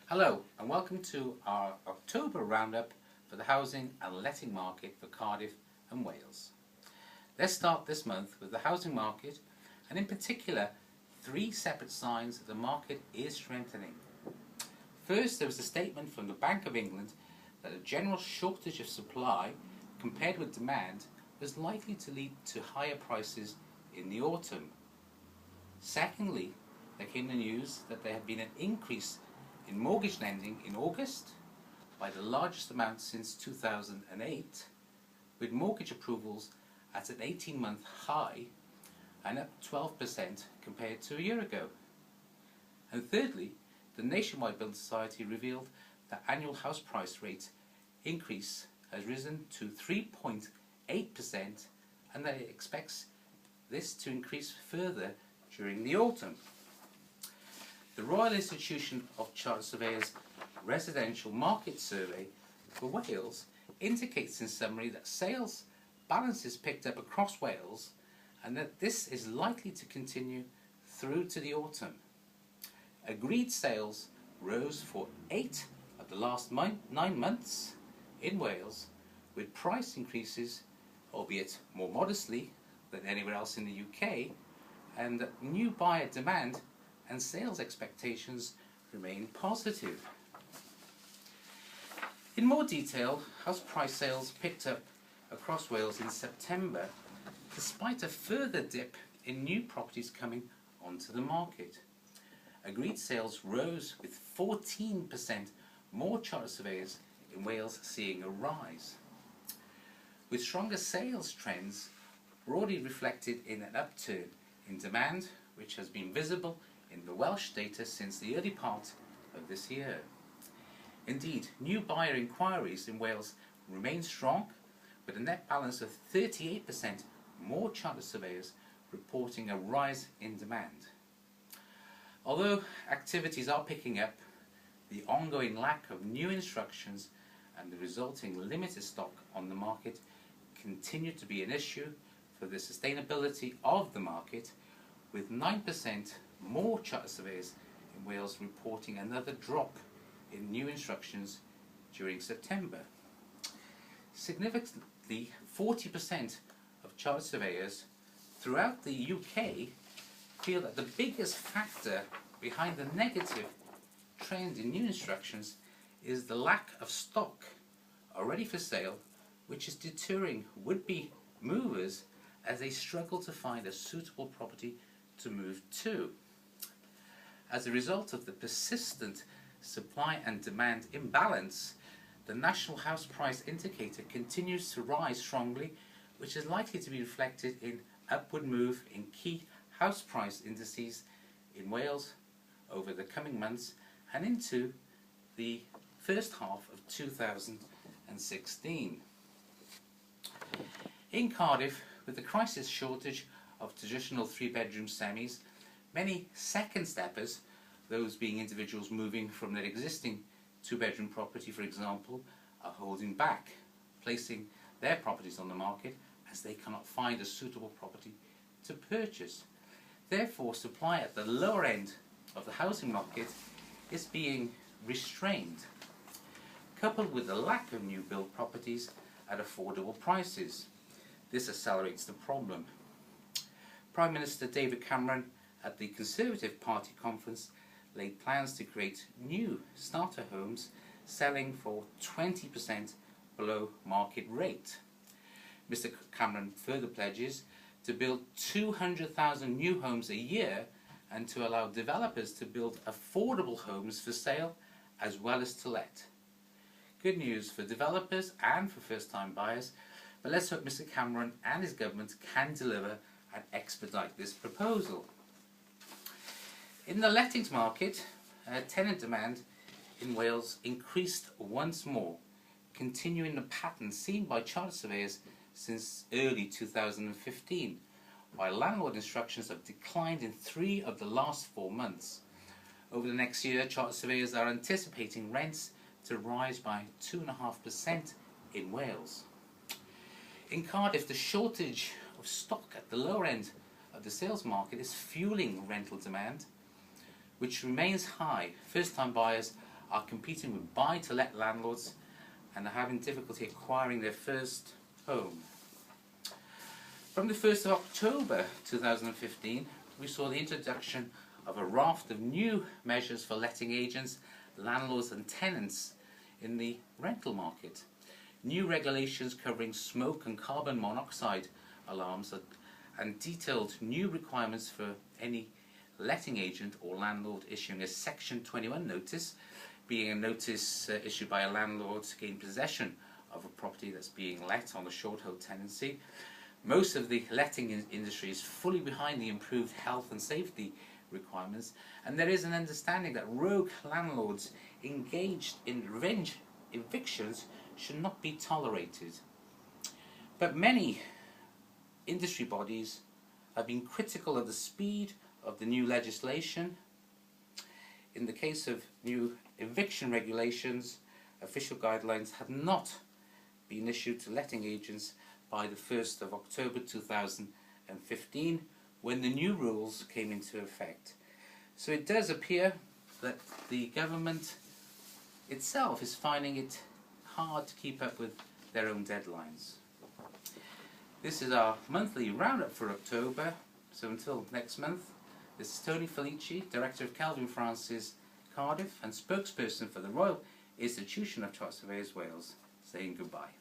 Hello and welcome to our October roundup for the housing and letting market for Cardiff and Wales. Let's start this month with the housing market, and in particular three separate signs that the market is strengthening. First, there was a statement from the Bank of England that a general shortage of supply compared with demand was likely to lead to higher prices in the autumn. Secondly, there came the news that there had been an increase in mortgage lending in August by the largest amount since 2008, with mortgage approvals at an 18-month high and up 12% compared to a year ago. And thirdly, the Nationwide Building Society revealed that annual house price rate increase has risen to 3.8% and that it expects this to increase further during the autumn. The Royal Institution of Chartered Surveyors Residential Market Survey for Wales indicates in summary that sales balances picked up across Wales and that this is likely to continue through to the autumn. Agreed sales rose for 8 of the last 9 months in Wales, with price increases, albeit more modestly than anywhere else in the UK, and new buyer demand and sales expectations remain positive. In more detail, house price sales picked up across Wales in September, despite a further dip in new properties coming onto the market. Agreed sales rose, with 14% more chartered surveyors in Wales seeing a rise, with stronger sales trends broadly reflected in an upturn in demand, which has been visible in the Welsh data since the early part of this year. Indeed, new buyer inquiries in Wales remain strong, with a net balance of 38% more chartered surveyors reporting a rise in demand. Although activities are picking up, the ongoing lack of new instructions and the resulting limited stock on the market continue to be an issue for the sustainability of the market, with 9% more chartered surveyors in Wales reporting another drop in new instructions during September. Significantly, 40% of chartered surveyors throughout the UK feel that the biggest factor behind the negative trend in new instructions is the lack of stock already for sale, which is deterring would-be movers as they struggle to find a suitable property to move to. As a result of the persistent supply and demand imbalance, the National House Price Indicator continues to rise strongly, which is likely to be reflected in upward move in key house price indices in Wales over the coming months and into the first half of 2016. In Cardiff, with the crisis shortage of traditional three-bedroom semis, many second steppers, those being individuals moving from their existing two-bedroom property, for example, are holding back, placing their properties on the market as they cannot find a suitable property to purchase. Therefore, supply at the lower end of the housing market is being restrained, coupled with the lack of new build properties at affordable prices. This accelerates the problem. Prime Minister David Cameron at the Conservative Party conference laid plans to create new starter homes selling for 20% below market rate. Mr. Cameron further pledges to build 200,000 new homes a year and to allow developers to build affordable homes for sale as well as to let. Good news for developers and for first-time buyers, but let's hope Mr. Cameron and his government can deliver and expedite this proposal. In the lettings market, tenant demand in Wales increased once more, continuing the pattern seen by chartered surveyors since early 2015, while landlord instructions have declined in 3 of the last 4 months. Over the next year, chartered surveyors are anticipating rents to rise by 2.5% in Wales. In Cardiff, the shortage of stock at the lower end of the sales market is fueling rental demand, which remains high. First-time buyers are competing with buy-to-let landlords and are having difficulty acquiring their first home. From the 1st of October 2015, we saw the introduction of a raft of new measures for letting agents, landlords and tenants in the rental market. New regulations covering smoke and carbon monoxide alarms and detailed new requirements for any letting agent or landlord issuing a Section 21 notice, being a notice issued by a landlord to gain possession of a property that's being let on a short hold tenancy. Most of the letting industry is fully behind the improved health and safety requirements, and there is an understanding that rogue landlords engaged in revenge evictions should not be tolerated. But many industry bodies have been critical of the speed of the new legislation. In the case of new eviction regulations, official guidelines had not been issued to letting agents by the 1st of October 2015, when the new rules came into effect. So it does appear that the government itself is finding it hard to keep up with their own deadlines. This is our monthly roundup for October, so until next month, this is Tony Filice, Director of Kelvin Francis Cardiff and spokesperson for the Royal Institution of Chartered Surveyors Wales, saying goodbye.